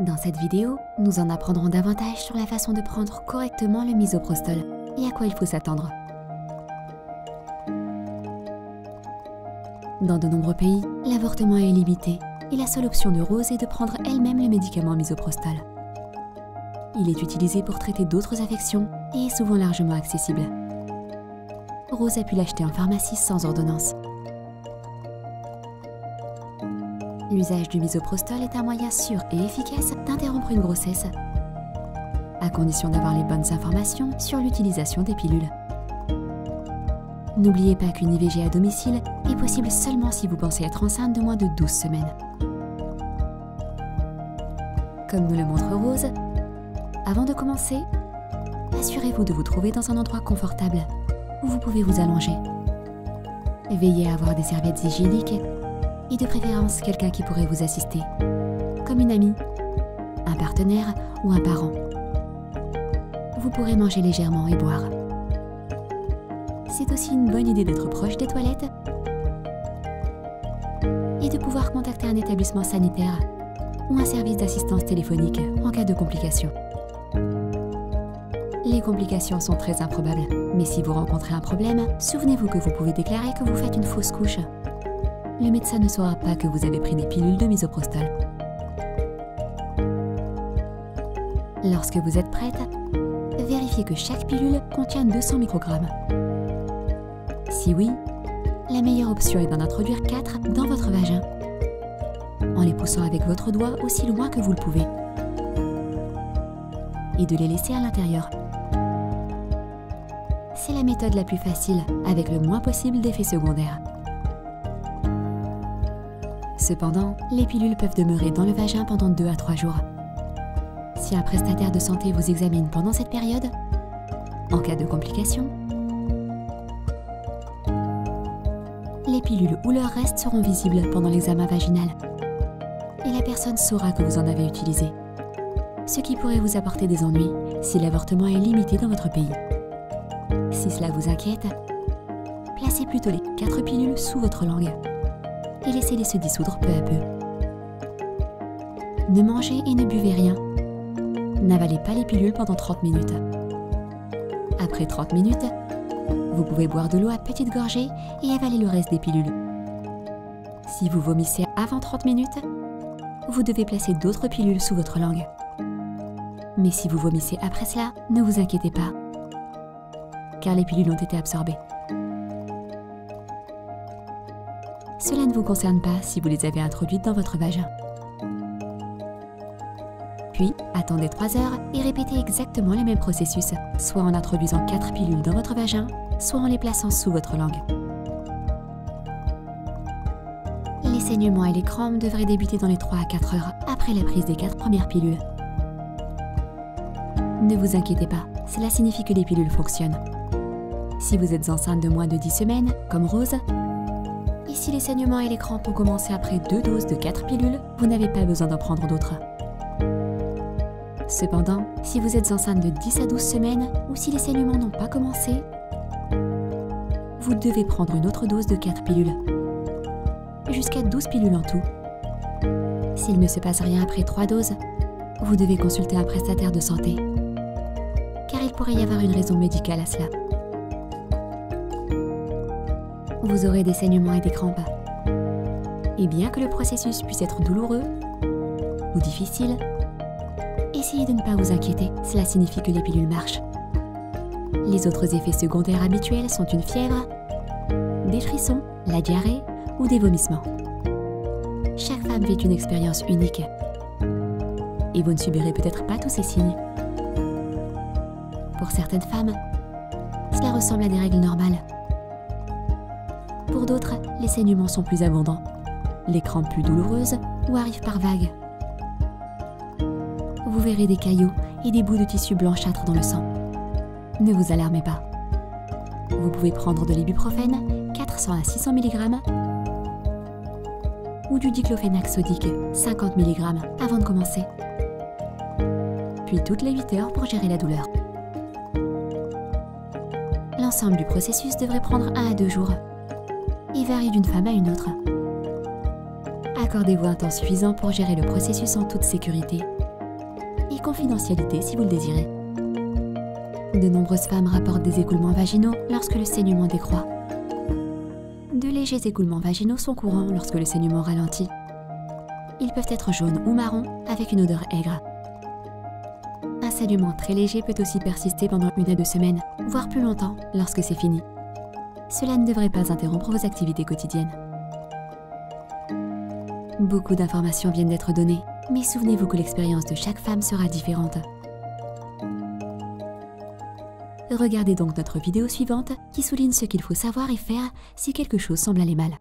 Dans cette vidéo, nous en apprendrons davantage sur la façon de prendre correctement le misoprostol et à quoi il faut s'attendre. Dans de nombreux pays, l'avortement est limité et la seule option de Rose est de prendre elle-même le médicament misoprostol. Il est utilisé pour traiter d'autres affections et est souvent largement accessible. Rose a pu l'acheter en pharmacie sans ordonnance. L'usage du misoprostol est un moyen sûr et efficace d'interrompre une grossesse, à condition d'avoir les bonnes informations sur l'utilisation des pilules. N'oubliez pas qu'une IVG à domicile est possible seulement si vous pensez être enceinte de moins de 12 semaines. Comme nous le montre Rose, avant de commencer, assurez-vous de vous trouver dans un endroit confortable où vous pouvez vous allonger. Veillez à avoir des serviettes hygiéniques et de préférence quelqu'un qui pourrait vous assister, comme une amie, un partenaire ou un parent. Vous pourrez manger légèrement et boire. C'est aussi une bonne idée d'être proche des toilettes et de pouvoir contacter un établissement sanitaire ou un service d'assistance téléphonique en cas de complications. Les complications sont très improbables, mais si vous rencontrez un problème, souvenez-vous que vous pouvez déclarer que vous faites une fausse couche. Le médecin ne saura pas que vous avez pris des pilules de misoprostol. Lorsque vous êtes prête, vérifiez que chaque pilule contient 200 microgrammes. Si oui, la meilleure option est d'en introduire 4 dans votre vagin, en les poussant avec votre doigt aussi loin que vous le pouvez, et de les laisser à l'intérieur. C'est la méthode la plus facile, avec le moins possible d'effets secondaires. Cependant, les pilules peuvent demeurer dans le vagin pendant 2 à 3 jours. Si un prestataire de santé vous examine pendant cette période, en cas de complications, les pilules ou leurs restes seront visibles pendant l'examen vaginal et la personne saura que vous en avez utilisé, ce qui pourrait vous apporter des ennuis si l'avortement est limité dans votre pays. Si cela vous inquiète, placez plutôt les 4 pilules sous votre langue et laissez-les se dissoudre peu à peu. Ne mangez et ne buvez rien. N'avalez pas les pilules pendant 30 minutes. Après 30 minutes, vous pouvez boire de l'eau à petites gorgées et avaler le reste des pilules. Si vous vomissez avant 30 minutes, vous devez placer d'autres pilules sous votre langue. Mais si vous vomissez après cela, ne vous inquiétez pas, car les pilules ont été absorbées. Cela ne vous concerne pas si vous les avez introduites dans votre vagin. Puis, attendez 3 heures et répétez exactement le même processus, soit en introduisant 4 pilules dans votre vagin, soit en les plaçant sous votre langue. Les saignements et les crampes devraient débuter dans les 3 à 4 heures après la prise des 4 premières pilules. Ne vous inquiétez pas, cela signifie que les pilules fonctionnent. Si vous êtes enceinte de moins de 10 semaines, comme Rose, et si les saignements et les crampes ont commencé après 2 doses de 4 pilules, vous n'avez pas besoin d'en prendre d'autres. Cependant, si vous êtes enceinte de 10 à 12 semaines ou si les saignements n'ont pas commencé, vous devez prendre une autre dose de 4 pilules, jusqu'à 12 pilules en tout. S'il ne se passe rien après 3 doses, vous devez consulter un prestataire de santé, car il pourrait y avoir une raison médicale à cela. Vous aurez des saignements et des crampes. Et bien que le processus puisse être douloureux ou difficile, essayez de ne pas vous inquiéter, cela signifie que les pilules marchent. Les autres effets secondaires habituels sont une fièvre, des frissons, la diarrhée ou des vomissements. Chaque femme vit une expérience unique et vous ne subirez peut-être pas tous ces signes. Pour certaines femmes, cela ressemble à des règles normales. Pour d'autres, les saignements sont plus abondants, les crampes plus douloureuses ou arrivent par vagues. Vous verrez des caillots et des bouts de tissu blanchâtre dans le sang. Ne vous alarmez pas. Vous pouvez prendre de l'ibuprofène, 400 à 600 mg, ou du diclofenac sodique, 50 mg, avant de commencer. Puis toutes les 8 heures pour gérer la douleur. L'ensemble du processus devrait prendre 1 à 2 jours et varie d'une femme à une autre. Accordez-vous un temps suffisant pour gérer le processus en toute sécurité confidentialité si vous le désirez. De nombreuses femmes rapportent des écoulements vaginaux lorsque le saignement décroît. De légers écoulements vaginaux sont courants lorsque le saignement ralentit. Ils peuvent être jaunes ou marrons avec une odeur aigre. Un saignement très léger peut aussi persister pendant 1 à 2 semaines, voire plus longtemps lorsque c'est fini. Cela ne devrait pas interrompre vos activités quotidiennes. Beaucoup d'informations viennent d'être données, mais souvenez-vous que l'expérience de chaque femme sera différente. Regardez donc notre vidéo suivante qui souligne ce qu'il faut savoir et faire si quelque chose semble aller mal.